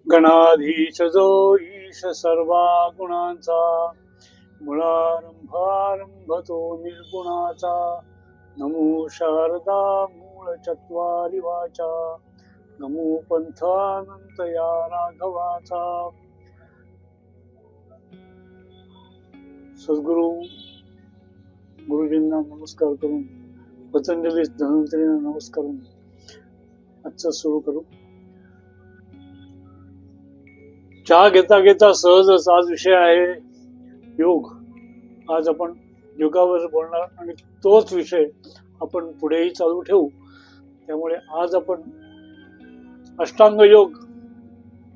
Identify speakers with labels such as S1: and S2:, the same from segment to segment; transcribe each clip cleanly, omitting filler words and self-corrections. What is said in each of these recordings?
S1: गणाधीश जो ईश सर्वा गुणांचा, मुळारंभारंभ तो निर्गुणाचा. नमो शारदा मूळ चत्वारी वाचा, नमो पंथानंत या राघवाचा. सद्गुरु गुरुजींना नमस्कार करून, पतंजली धन्वंतरींना नमस्कार करून आजचं सुरू करू. चहा घेता घेता सहजच आज विषय आहे योग. आज आपण योगावर बोलणार आणि तोच विषय आपण पुढेही चालू ठेवू. त्यामुळे आज आपण अष्टांग योग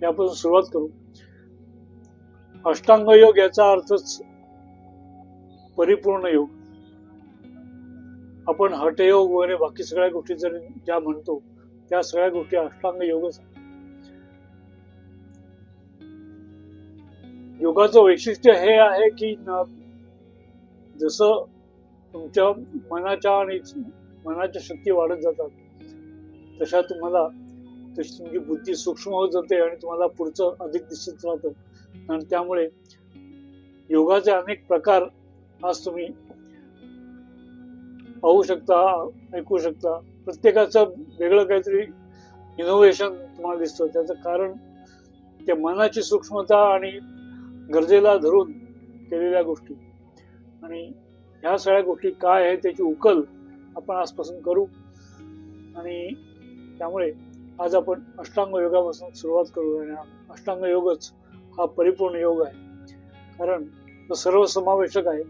S1: यापासून सुरुवात करू. अष्टांग योग याचा अर्थच परिपूर्ण योग. आपण हठयोग वगैरे बाकी सगळ्या गोष्टी जर ज्या म्हणतो त्या सगळ्या गोष्टी अष्टांग योगच. योगाचं वैशिष्ट्य हे आहे की जसं तुमच्या मनाच्या शक्ती वाढत जातात तशा तशी तुमची बुद्धी सूक्ष्म होत जाते आणि तुम्हाला पुढचं अधिक दिसत राहतं. आणि त्यामुळे योगाचे अनेक प्रकार आज तुम्ही पाहू शकता, ऐकू शकता. प्रत्येकाचं वेगळं काहीतरी इनोव्हेशन तुम्हाला दिसतं. त्याचं कारण ते मनाची सूक्ष्मता आणि गरजेला धरून केलेल्या गोष्टी. आणि ह्या सगळ्या गोष्टी काय आहे त्याची उकल आपण आजपासून करू. आणि त्यामुळे आज आपण अष्टांग योगापासून सुरुवात करू. आणि अष्टांग योगच हा परिपूर्ण योग आहे, कारण तो सर्व समावेशक आहे.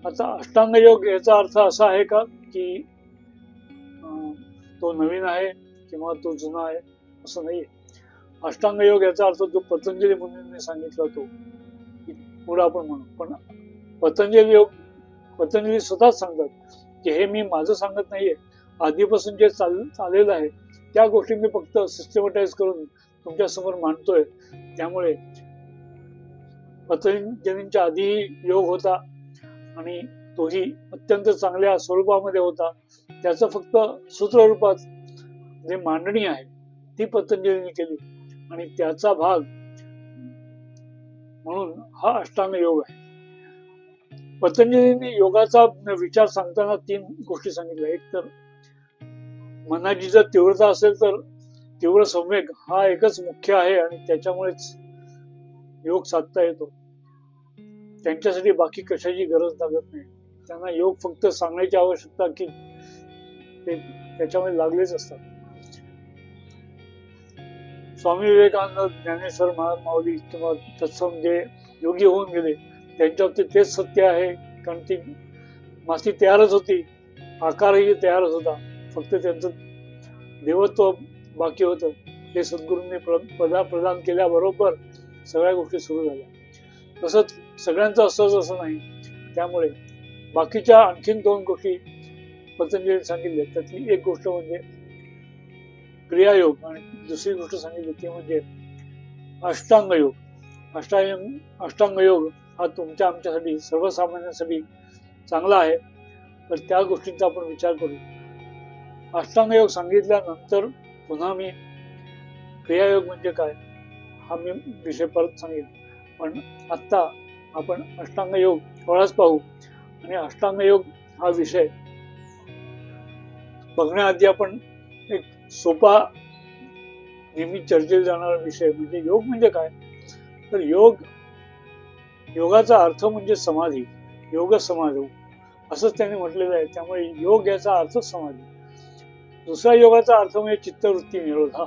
S1: आता अष्टांग योग याचा अर्थ असा आहे का की तो नवीन आहे किंवा तो जुना आहे, असं नाहीये. अष्टांग योग याचा अर्थ जो पतंजली मुनींनी सांगितला तो पुढे आपण म्हणू. पण पतंजली स्वतःच सांगतात की हे मी माझं सांगत नाहीये, आधीपासून जे चाललेलं आहे त्या गोष्टी मी फक्त सिस्टमॅटाइज करून तुमच्या समोर मांडतोय. त्यामुळे पतंजलींच्या आधी योग होता आणि तोही अत्यंत चांगल्या स्वरूपामध्ये होता. त्याचं फक्त सूत्ररूपात जे मांडणी आहे ती पतंजलींनी केली आणि त्याचा भाग म्हणून हा अष्टांग योग आहे. पतंजलींनी योगाचा विचार सांगताना 3 गोष्टी सांगितल्या. एक तर मनाची जर तीव्रता असेल तर तीव्र संवेग हा एकच मुख्य आहे आणि त्याच्यामुळेच योग साधता येतो. त्यांच्यासाठी बाकी कशाची गरज लागत नाही. त्यांना योग फक्त सांगण्याची आवश्यकता की ते त्याच्यामध्ये लागलेच असतात. स्वामी विवेकानंद, ज्ञानेश्वर माऊली किंवा तत्सम जे योगी होऊन गेले त्यांच्या बाबतीत तेच सत्य आहे. कारण ती माती तयारच होती, आकारही तयारच होता, फक्त त्यांचं देवत्व बाकी होतं. हे सद्गुरूंनी प्रदान केल्याबरोबर सगळ्या गोष्टी सुरू झाल्या. तसंच सगळ्यांचं असं नाही. त्यामुळे बाकीच्या आणखीन 2 गोष्टी पतंजलीने सांगितल्या. त्यातली एक गोष्ट म्हणजे क्रियायोग आणि दुसरी गोष्ट सांगितली ती म्हणजे अष्टांग योग. अष्टांग योग हा तुमच्या आमच्यासाठी सर्वसामान्यांसाठी चांगला आहे. तर त्या गोष्टींचा आपण विचार करू. अष्टांग योग सांगितल्यानंतर पुन्हा मी क्रियायोग म्हणजे काय हा मी विषय परत सांगेन. पण आत्ता आपण अष्टांग योग थोडाच पाहू. आणि अष्टांग योग हा विषय बघण्याआधी आपण एक सोपा नेहमी चर्चेला जाणारा विषय म्हणजे योग म्हणजे काय. तर योगाचा अर्थ म्हणजे समाधी, योग समाधी असंच त्यांनी म्हटलेलं आहे. त्यामुळे योग याचा अर्थच समाधी. दुसरा योगाचा अर्थ म्हणजे चित्तवृत्ती निरोध. हा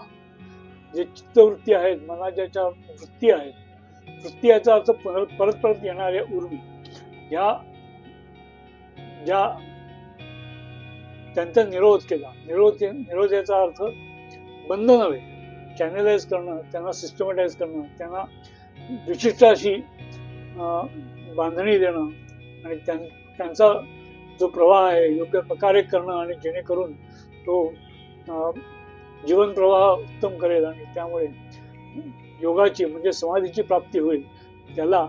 S1: जे चित्तवृत्ती आहेत, मनाच्या ज्या वृत्ती आहेत, वृत्ती याचा अर्थ परत येणाऱ्या उर्मी, ज्या त्यांचा निरोध केला. निरोध याचा अर्थ बंद नव्हे, चॅनलाइज करणं, त्यांना सिस्टमॅटाइज करणं, त्यांना विशिष्ट अशी बांधणी देणं आणि त्यांचा जो प्रवाह आहे योग्य प्रकारे करणं आणि जेणेकरून तो जीवन प्रवाह उत्तम करेल आणि त्यामुळे योगाची म्हणजे समाधीची प्राप्ती होईल. त्याला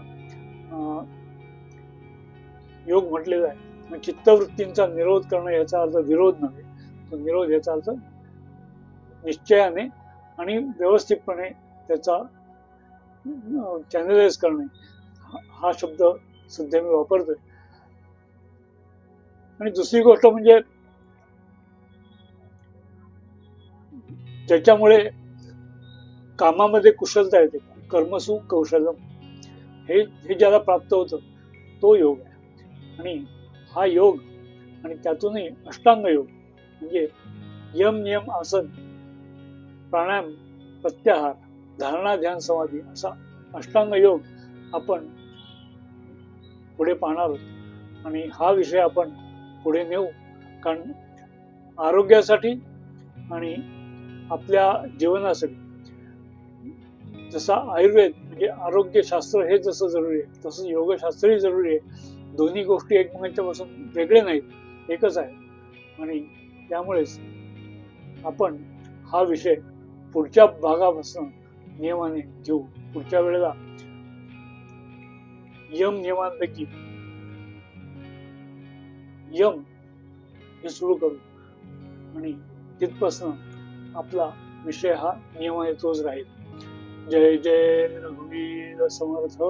S1: योग म्हटलेला आहे. चित्तवृत्तींचा निरोध करणं याचा अर्थ विरोध नव्हे, तो निरोध याचा अर्थ निश्चयाने आणि व्यवस्थितपणे त्याचा चॅनलाइज करणे हा शब्द सध्या मी वापरतोय. आणि दुसरी गोष्ट म्हणजे ज्याच्यामुळे कामामध्ये कुशलता येते, कर्मसु कौशलम, हे ज्याला प्राप्त होतं तो योग आहे. आणि हा योग आणि त्यातूनही अष्टांग योग म्हणजे यम नियम आसन प्राणायाम प्रत्याहार धारणा ध्यान समाधी असा अष्टांग योग आपण पुढे पाहणार आहोत. आणि हा विषय आपण पुढे नेऊ, कारण आरोग्यासाठी आणि आपल्या जीवनासाठी जसा आयुर्वेद म्हणजे आरोग्यशास्त्र हे जसं जरुरी आहे तसं योगशास्त्रही जरुरी आहे. दोन्ही गोष्टी एकमेकांच्या पासून वेगळे नाहीत, एकच आहे. आणि त्यामुळेच आपण हा विषय पुढच्या भागापासून नियमाने घेऊ. पुढच्या वेळेला यम नियमांपैकी यम हे सुरू करू आणि तिथपासून आपला विषय हा नियमाने तोच राहील. जय जय रघुवीर समर्थ.